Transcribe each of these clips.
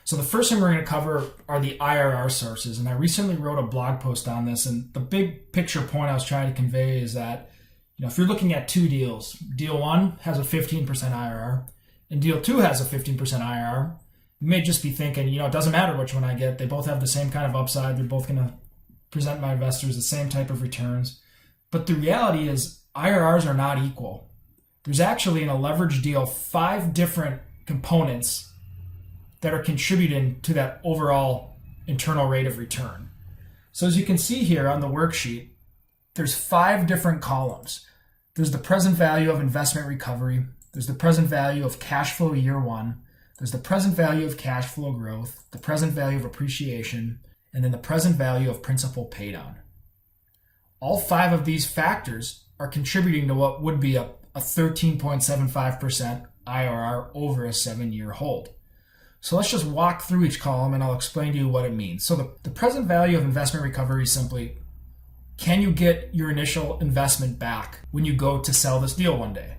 So the first thing we're going to cover are the IRR sources. And I recently wrote a blog post on this. And the big picture point I was trying to convey is that, if you're looking at two deals, deal one has a 15% IRR and deal two has a 15% IRR. You may just be thinking, it doesn't matter which one I get. They both have the same kind of upside. They're both going to present my investors the same type of returns. But the reality is IRRs are not equal. There's actually in a leveraged deal 5 different components that are contributing to that overall internal rate of return. So as you can see here on the worksheet, there's 5 different columns. There's the present value of investment recovery. There's the present value of cash flow year one. There's the present value of cash flow growth, the present value of appreciation, and then the present value of principal paydown. All 5 of these factors are contributing to what would be a 13.75% IRR over a 7-year hold. So let's just walk through each column and I'll explain to you what it means. So the present value of investment recovery is simply, can you get your initial investment back when you go to sell this deal one day?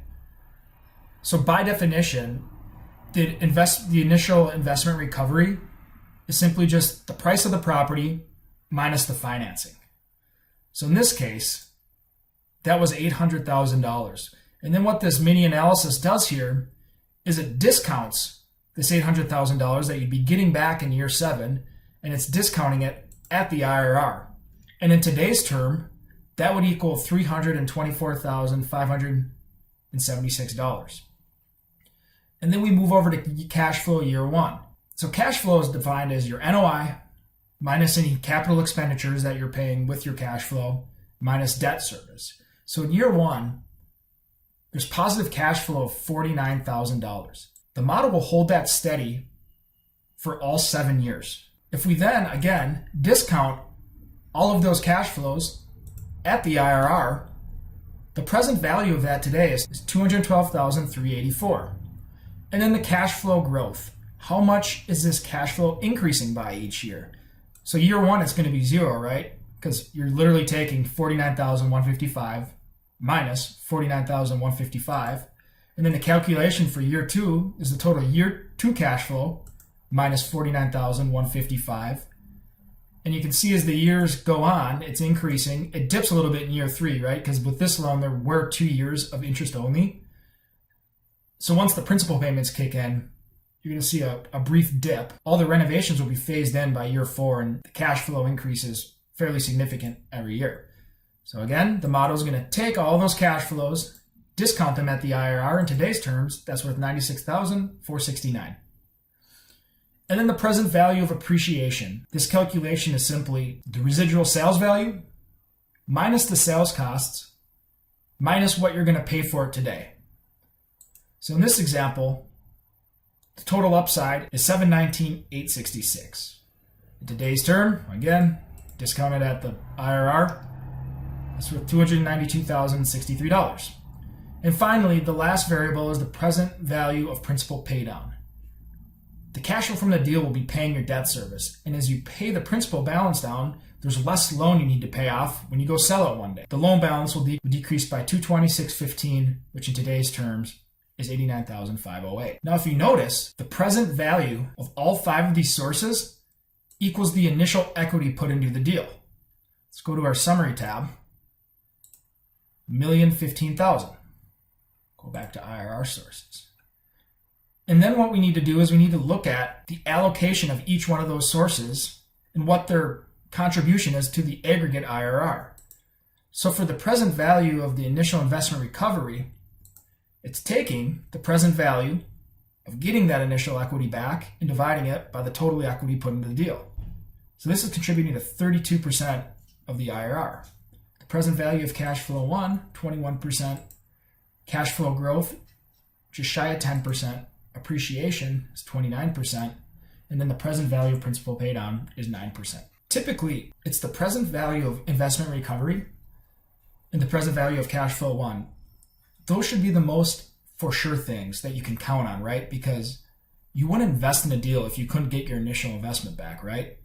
So by definition, the initial investment recovery is simply just the price of the property minus the financing. So in this case, that was $800,000. And then what this mini analysis does here is it discounts this $800,000 that you'd be getting back in year 7, and it's discounting it at the IRR. And in today's term, that would equal $324,576. And then we move over to cash flow year 1. So cash flow is defined as your NOI minus any capital expenditures that you're paying with your cash flow minus debt service. So in year 1, there's positive cash flow of $49,000. The model will hold that steady for all 7 years. If we then, again, discount all of those cash flows at the IRR, the present value of that today is $212,384. And then the cash flow growth. How much is this cash flow increasing by each year? So year 1, it's going to be 0, right? Because you're literally taking $49,155 minus $49,155. And then the calculation for year 2 is the total year 2 cash flow minus $49,155. And you can see as the years go on, it's increasing. It dips a little bit in year 3, right? Because with this loan, there were 2 years of interest only. So once the principal payments kick in, you're going to see a brief dip. All the renovations will be phased in by year 4, and the cash flow increases fairly significant every year. So again, the model is going to take all those cash flows, discount them at the IRR. In today's terms, that's worth $96,469. And then the present value of appreciation. This calculation is simply the residual sales value minus the sales costs minus what you're going to pay for it today. So in this example, the total upside is $719,866. In today's term, again, discounted at the IRR, that's worth $292,063. And finally, the last variable is the present value of principal paydown. The cash flow from the deal will be paying your debt service. And as you pay the principal balance down, there's less loan you need to pay off when you go sell it one day. The loan balance will decrease by $226,15, which in today's terms is $89,508. Now, if you notice, the present value of all 5 of these sources equals the initial equity put into the deal. Let's go to our summary tab. $1,015,000. Go back to IRR sources. And then what we need to do is we need to look at the allocation of each one of those sources and what their contribution is to the aggregate IRR. So for the present value of the initial investment recovery, it's taking the present value of getting that initial equity back and dividing it by the total equity put into the deal. So this is contributing to 32% of the IRR. The present value of cash flow 1, 21%. Cash flow growth, just shy of 10%. Appreciation is 29%. And then the present value of principal paydown is 9%. Typically, it's the present value of investment recovery and the present value of cash flow 1. Those should be the most for sure things that you can count on, right? Because you wouldn't invest in a deal if you couldn't get your initial investment back, right?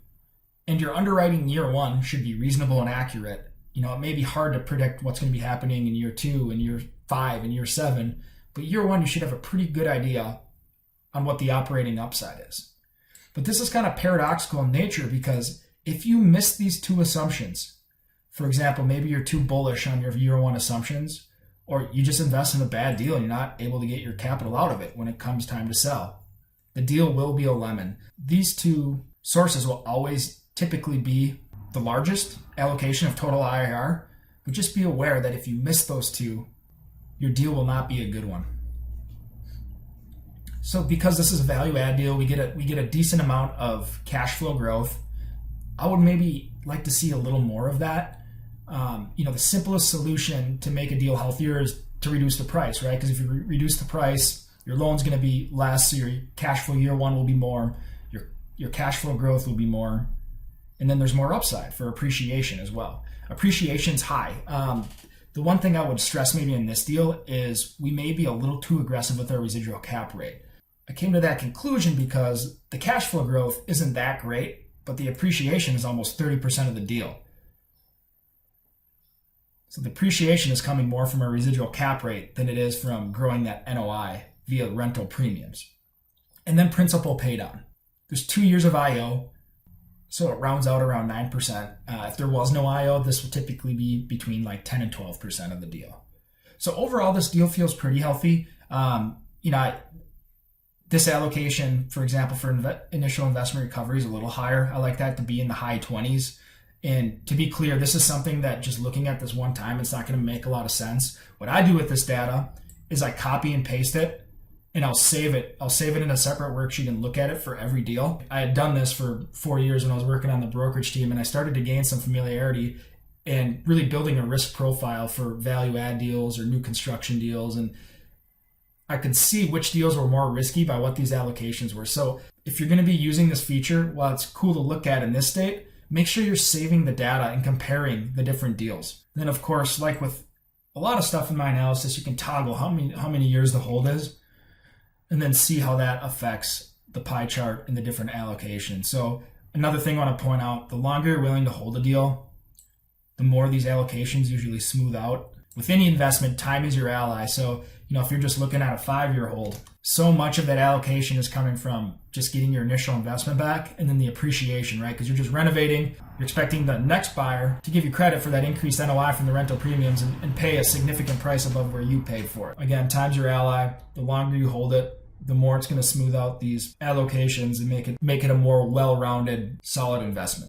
And your underwriting year 1 should be reasonable and accurate. It may be hard to predict what's going to be happening in year 2, and year 5, and year 7, but year 1, you should have a pretty good idea on what the operating upside is. But this is kind of paradoxical in nature, because if you miss these two assumptions, for example, maybe you're too bullish on your year one assumptions, or you just invest in a bad deal and you're not able to get your capital out of it when it comes time to sell, the deal will be a lemon. These two sources will always typically be the largest allocation of total IRR, but just be aware that if you miss those two, your deal will not be a good one. So because this is a value add deal, we get a decent amount of cash flow growth. I would maybe like to see a little more of that. The simplest solution to make a deal healthier is to reduce the price, right? Because if you reduce the price, your loan's going to be less, so your cash flow year one will be more, your cash flow growth will be more, and then there's more upside for appreciation as well. Appreciation's high. The one thing I would stress maybe in this deal is we may be a little too aggressive with our residual cap rate. I came to that conclusion because the cash flow growth isn't that great, but the appreciation is almost 30% of the deal. So the appreciation is coming more from a residual cap rate than it is from growing that NOI via rental premiums. And then principal pay down. There's 2 years of IO, so it rounds out around 9%. If there was no IO, this would typically be between like 10 and 12% of the deal. So overall, this deal feels pretty healthy. This allocation, for example, for initial investment recovery is a little higher. I like that to be in the high 20s. And to be clear, this is something that just looking at this one time, it's not going to make a lot of sense. What I do with this data is I copy and paste it, and I'll save it. I'll save it in a separate worksheet and look at it for every deal. I had done this for 4 years when I was working on the brokerage team, and I started to gain some familiarity and really building a risk profile for value add deals or new construction deals. And I could see which deals were more risky by what these allocations were. So if you're going to be using this feature, while it's cool to look at in this state, make sure you're saving the data and comparing the different deals. Then, of course, like with a lot of stuff in my analysis, you can toggle how many years the hold is, and then see how that affects the pie chart and the different allocations. So another thing I want to point out, the longer you're willing to hold a deal, the more these allocations usually smooth out. With any investment, time is your ally. So, if you're just looking at a 5-year hold, so much of that allocation is coming from just getting your initial investment back and then the appreciation, right? Because you're just renovating, you're expecting the next buyer to give you credit for that increased NOI from the rental premiums and pay a significant price above where you paid for it. Again, time's your ally. The longer you hold it, the more it's going to smooth out these allocations and make it a more well-rounded, solid investment.